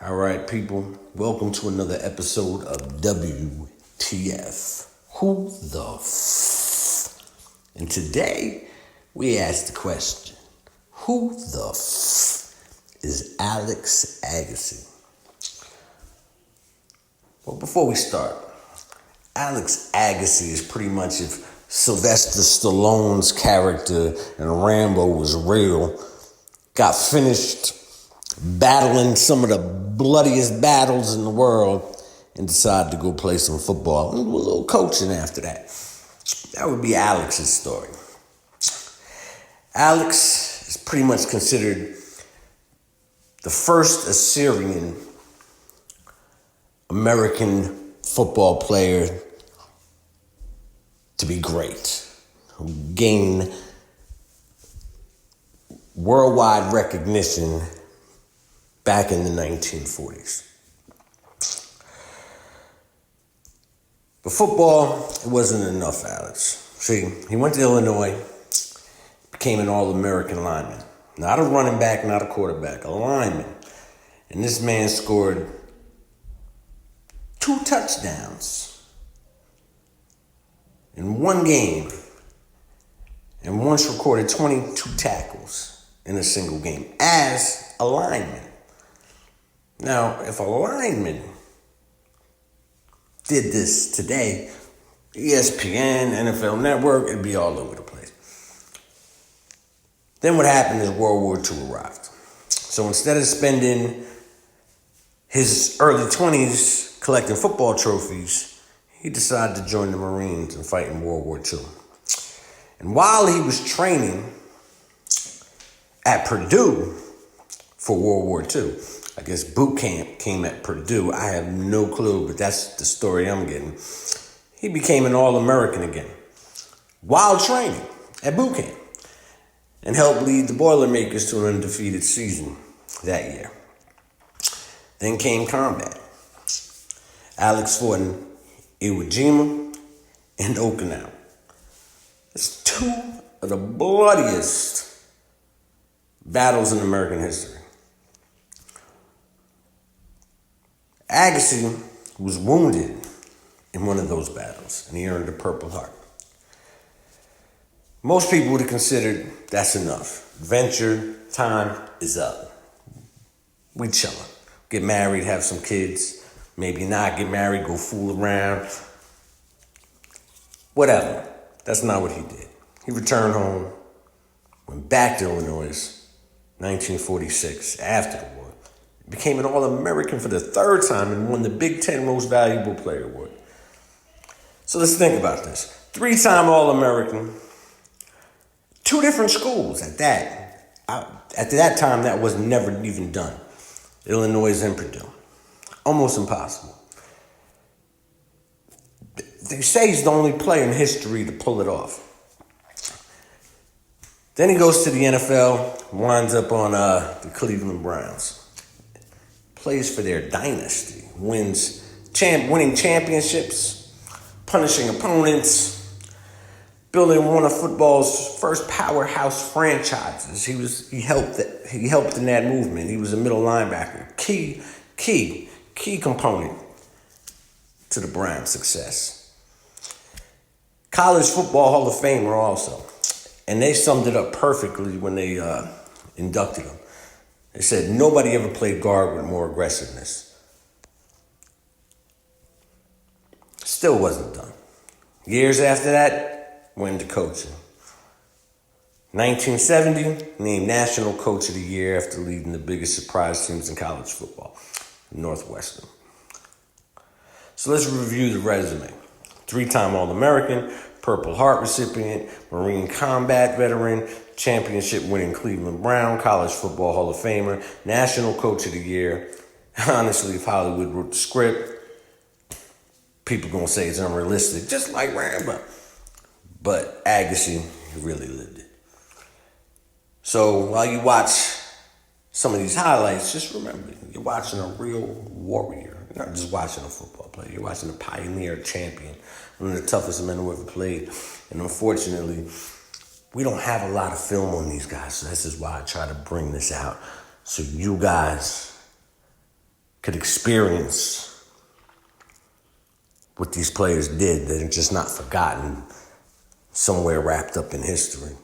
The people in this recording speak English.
All right, people, welcome to another episode of WTF. Who the f? And today, we ask the question, who the f is Alex Agase? Well, before we start, Alex Agase is pretty much if Sylvester Stallone's character in Rambo was real, got finished battling some of the bloodiest battles in the world and decided to go play some football and do a little coaching after that. That would be Alex's story. Alex is pretty much considered the first Assyrian American football player to be great, who gained worldwide recognition back in the 1940s. But football, it wasn't enough for Alex. See, he went to Illinois, became an All-American lineman. Not a running back, not a quarterback, a lineman. And this man scored 2 touchdowns in one game and once recorded 22 tackles in a single game as a lineman. Now, if a lineman did this today, ESPN, NFL Network, it'd be all over the place. Then what happened is World War II arrived. So instead of spending his early 20s collecting football trophies, he decided to join the Marines and fight in World War II. And while he was training at Purdue for World War II, I guess boot camp came at Purdue. I have no clue, but that's the story I'm getting. He became an All-American again while training at boot camp and helped lead the Boilermakers to an undefeated season that year. Then came combat. Alex fought in Iwo Jima and Okinawa. It's 2 of the bloodiest battles in American history. Agase was wounded in one of those battles, and he earned a Purple Heart. Most people would have considered that's enough. Adventure time is up. We chillin'. Get married, have some kids. Maybe not get married, go fool around. Whatever. That's not what he did. He returned home, went back to Illinois, 1946, after the war. Became an All-American for the 3rd time and won the Big Ten Most Valuable Player Award. So let's think about this. 3-time All-American, 2 different schools at that. At that time, that was never even done. Illinois and Purdue. Almost impossible. They say he's the only player in history to pull it off. Then he goes to the NFL, winds up on the Cleveland Browns. Plays for their dynasty, winning championships, punishing opponents, building one of football's first powerhouse franchises. He helped in that movement. He was a middle linebacker, key component to the Browns' success. College Football Hall of Famer also, and they summed it up perfectly when they inducted him. They said nobody ever played guard with more aggressiveness. Still wasn't done. Years after that, went into coaching. 1970, named National Coach of the Year after leading the biggest surprise teams in college football, Northwestern. So let's review the resume. 3-time All-American, Purple Heart recipient, Marine combat veteran, championship-winning Cleveland Brown, College Football Hall of Famer, National Coach of the Year. Honestly, if Hollywood wrote the script, people gonna say it's unrealistic, just like Rambo. But Agase really lived it. So while you watch some of these highlights, just remember, you're watching a real warrior. You're not just watching a football player. You're watching a pioneer champion, one of the toughest men who ever played. And unfortunately, we don't have a lot of film on these guys. So this is why I try to bring this out, so you guys could experience what these players did, that are just not forgotten, somewhere wrapped up in history.